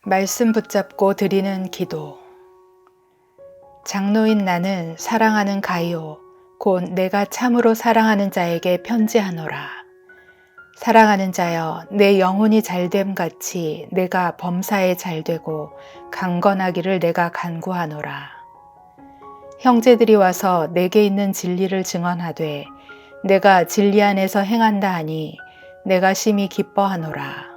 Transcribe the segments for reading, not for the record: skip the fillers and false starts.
말씀 붙잡고 드리는 기도. 장로인 나는 사랑하는 가이오 곧 내가 참으로 사랑하는 자에게 편지하노라. 사랑하는 자여, 내 영혼이 잘됨 같이 내가 범사에 잘되고 강건하기를 내가 간구하노라. 형제들이 와서 내게 있는 진리를 증언하되 내가 진리 안에서 행한다 하니 내가 심히 기뻐하노라.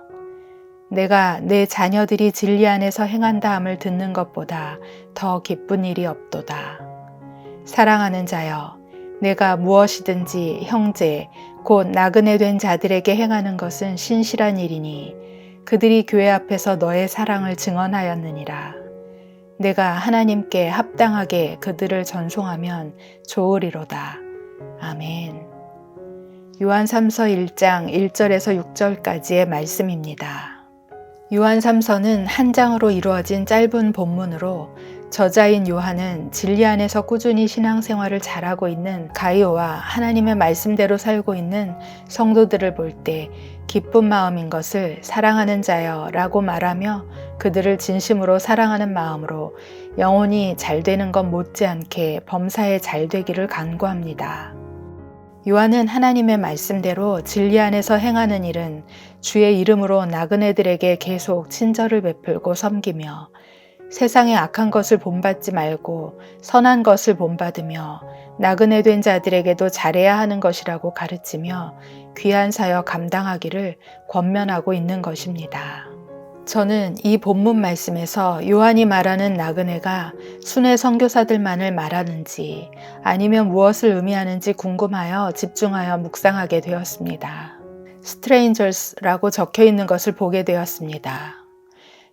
내가 내 자녀들이 진리 안에서 행한다 함을 듣는 것보다 더 기쁜 일이 없도다. 사랑하는 자여, 내가 무엇이든지 형제 곧 나그네 된 자들에게 행하는 것은 신실한 일이니 그들이 교회 앞에서 너의 사랑을 증언하였느니라. 내가 하나님께 합당하게 그들을 전송하면 좋으리로다. 아멘. 요한 3서 1장 1절에서 6절까지의 말씀입니다. 요한 3서는 한 장으로 이루어진 짧은 본문으로 저자인 요한은 진리 안에서 꾸준히 신앙생활을 잘하고 있는 가이오와 하나님의 말씀대로 살고 있는 성도들을 볼 때 기쁜 마음인 것을 사랑하는 자여 라고 말하며 그들을 진심으로 사랑하는 마음으로 영혼이 잘되는 것 못지않게 범사에 잘되기를 간구합니다. 요한은 하나님의 말씀대로 진리 안에서 행하는 일은 주의 이름으로 나그네들에게 계속 친절을 베풀고 섬기며 세상의 악한 것을 본받지 말고 선한 것을 본받으며 나그네 된 자들에게도 잘해야 하는 것이라고 가르치며 귀한 사역 감당하기를 권면하고 있는 것입니다. 저는 이 본문 말씀에서 요한이 말하는 나그네가 순회 선교사들만을 말하는지 아니면 무엇을 의미하는지 궁금하여 집중하여 묵상하게 되었습니다. Strangers라고 적혀 있는 것을 보게 되었습니다.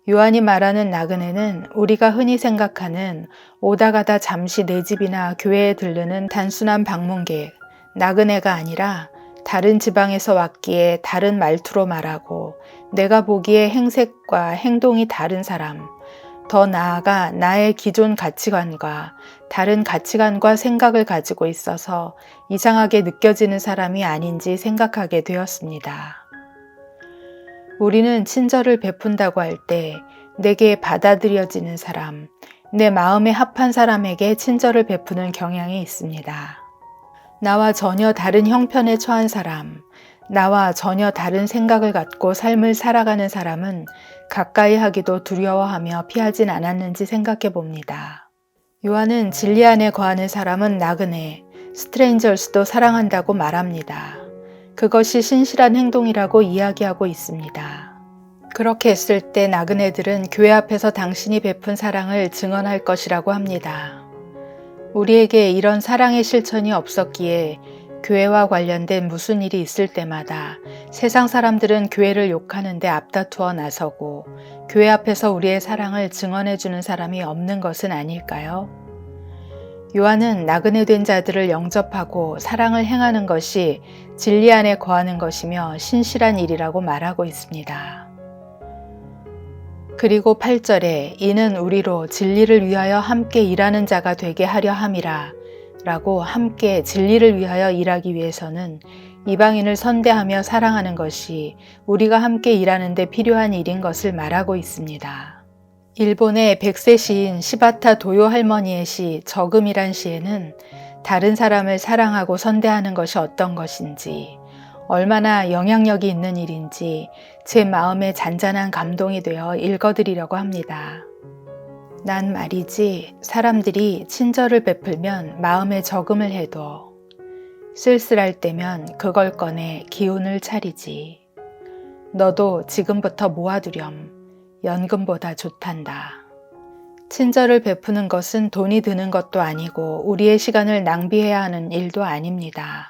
요한이 말하는 나그네는 우리가 흔히 생각하는 오다 가다 잠시 내 집이나 교회에 들르는 단순한 방문객, 나그네가 아니라 다른 지방에서 왔기에 다른 말투로 말하고 내가 보기에 행색과 행동이 다른 사람, 더 나아가 나의 기존 가치관과 다른 가치관과 생각을 가지고 있어서 이상하게 느껴지는 사람이 아닌지 생각하게 되었습니다. 우리는 친절을 베푼다고 할 때 내게 받아들여지는 사람, 내 마음에 합한 사람에게 친절을 베푸는 경향이 있습니다. 나와 전혀 다른 형편에 처한 사람, 나와 전혀 다른 생각을 갖고 삶을 살아가는 사람은 가까이 하기도 두려워하며 피하진 않았는지 생각해 봅니다. 요한은 진리 안에 거하는 사람은 나그네, 스트레인저스도 사랑한다고 말합니다. 그것이 신실한 행동이라고 이야기하고 있습니다. 그렇게 했을 때 나그네들은 교회 앞에서 당신이 베푼 사랑을 증언할 것이라고 합니다. 우리에게 이런 사랑의 실천이 없었기에 교회와 관련된 무슨 일이 있을 때마다 세상 사람들은 교회를 욕하는데 앞다투어 나서고 교회 앞에서 우리의 사랑을 증언해주는 사람이 없는 것은 아닐까요? 요한은 나그네 된 자들을 영접하고 사랑을 행하는 것이 진리 안에 거하는 것이며 신실한 일이라고 말하고 있습니다. 그리고 8절에 이는 우리로 진리를 위하여 함께 일하는 자가 되게 하려 함이라 라고 함께 진리를 위하여 일하기 위해서는 이방인을 선대하며 사랑하는 것이 우리가 함께 일하는 데 필요한 일인 것을 말하고 있습니다. 일본의 100세 시인 시바타 도요 할머니의 시 저금이란 시에는 다른 사람을 사랑하고 선대하는 것이 어떤 것인지 얼마나 영향력이 있는 일인지 제 마음에 잔잔한 감동이 되어 읽어드리려고 합니다. 난 말이지 사람들이 친절을 베풀면 마음에 적음을 해도 쓸쓸할 때면 그걸 꺼내 기운을 차리지. 너도 지금부터 모아두렴. 연금보다 좋단다. 친절을 베푸는 것은 돈이 드는 것도 아니고 우리의 시간을 낭비해야 하는 일도 아닙니다.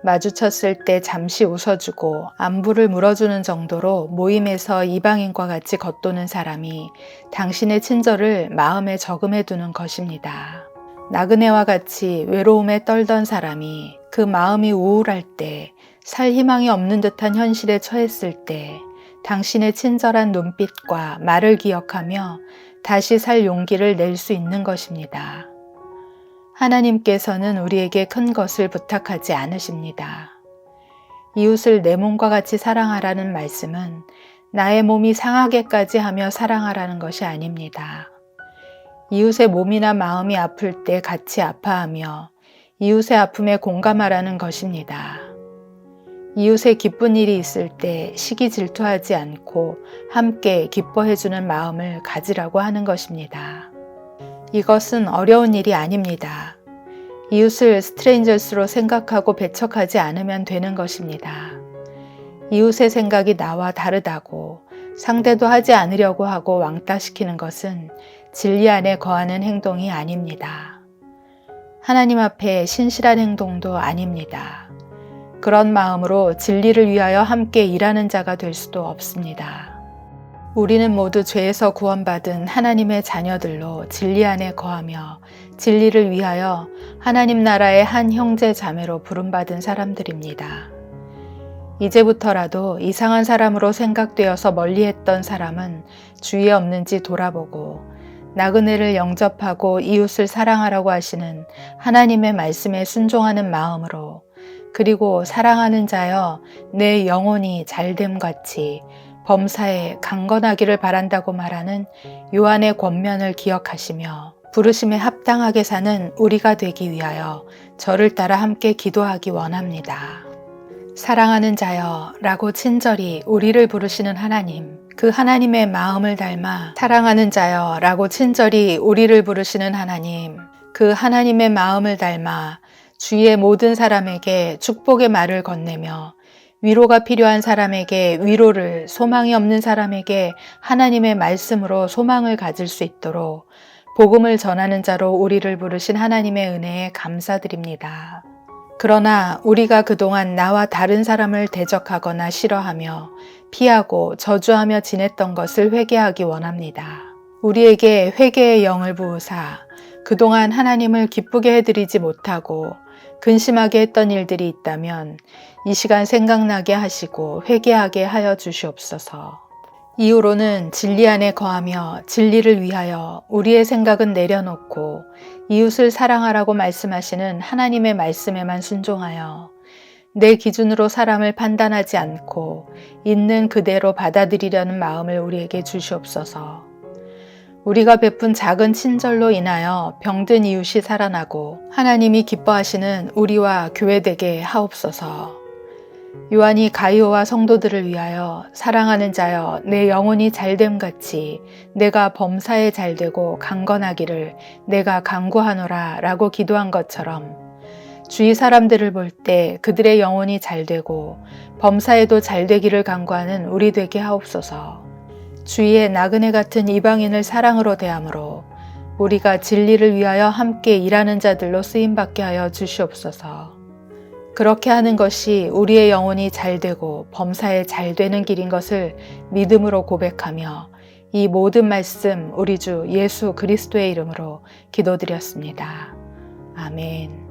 마주쳤을 때 잠시 웃어주고 안부를 물어주는 정도로 모임에서 이방인과 같이 겉도는 사람이 당신의 친절을 마음에 저금해 두는 것입니다. 나그네와 같이 외로움에 떨던 사람이 그 마음이 우울할 때, 살 희망이 없는 듯한 현실에 처했을 때 당신의 친절한 눈빛과 말을 기억하며 다시 살 용기를 낼 수 있는 것입니다. 하나님께서는 우리에게 큰 것을 부탁하지 않으십니다. 이웃을 내 몸과 같이 사랑하라는 말씀은 나의 몸이 상하게까지 하며 사랑하라는 것이 아닙니다. 이웃의 몸이나 마음이 아플 때 같이 아파하며 이웃의 아픔에 공감하라는 것입니다. 이웃의 기쁜 일이 있을 때 시기 질투하지 않고 함께 기뻐해주는 마음을 가지라고 하는 것입니다. 이것은 어려운 일이 아닙니다. 이웃을 스트레인저스로 생각하고 배척하지 않으면 되는 것입니다. 이웃의 생각이 나와 다르다고 상대도 하지 않으려고 하고 왕따시키는 것은 진리 안에 거하는 행동이 아닙니다. 하나님 앞에 신실한 행동도 아닙니다. 그런 마음으로 진리를 위하여 함께 일하는 자가 될 수도 없습니다. 우리는 모두 죄에서 구원받은 하나님의 자녀들로 진리 안에 거하며 진리를 위하여 하나님 나라의 한 형제 자매로 부름받은 사람들입니다. 이제부터라도 이상한 사람으로 생각되어서 멀리했던 사람은 주위에 없는지 돌아보고 나그네를 영접하고 이웃을 사랑하라고 하시는 하나님의 말씀에 순종하는 마음으로, 그리고 사랑하는 자여 내 영혼이 잘됨같이 범사에 강건하기를 바란다고 말하는 요한의 권면을 기억하시며 부르심에 합당하게 사는 우리가 되기 위하여 저를 따라 함께 기도하기 원합니다. 사랑하는 자여 라고 친절히 우리를 부르시는 하나님, 그 하나님의 마음을 닮아 사랑하는 자여 라고 친절히 우리를 부르시는 하나님, 그 하나님의 마음을 닮아 주위의 모든 사람에게 축복의 말을 건네며 위로가 필요한 사람에게 위로를, 소망이 없는 사람에게 하나님의 말씀으로 소망을 가질 수 있도록 복음을 전하는 자로 우리를 부르신 하나님의 은혜에 감사드립니다. 그러나 우리가 그동안 나와 다른 사람을 대적하거나 싫어하며 피하고 저주하며 지냈던 것을 회개하기 원합니다. 우리에게 회개의 영을 부으사 그동안 하나님을 기쁘게 해드리지 못하고 근심하게 했던 일들이 있다면 이 시간 생각나게 하시고 회개하게 하여 주시옵소서. 이후로는 진리 안에 거하며 진리를 위하여 우리의 생각은 내려놓고 이웃을 사랑하라고 말씀하시는 하나님의 말씀에만 순종하여 내 기준으로 사람을 판단하지 않고 있는 그대로 받아들이려는 마음을 우리에게 주시옵소서. 우리가 베푼 작은 친절로 인하여 병든 이웃이 살아나고 하나님이 기뻐하시는 우리와 교회되게 하옵소서. 요한이 가이오와 성도들을 위하여 사랑하는 자여 내 영혼이 잘됨같이 내가 범사에 잘되고 강건하기를 내가 간구하노라 라고 기도한 것처럼 주위 사람들을 볼 때 그들의 영혼이 잘되고 범사에도 잘되기를 간구하는 우리 되게 하옵소서. 주위의 나그네 같은 이방인을 사랑으로 대함으로 우리가 진리를 위하여 함께 일하는 자들로 쓰임받게 하여 주시옵소서. 그렇게 하는 것이 우리의 영혼이 잘되고 범사에 잘되는 길인 것을 믿음으로 고백하며 이 모든 말씀 우리 주 예수 그리스도의 이름으로 기도드렸습니다. 아멘.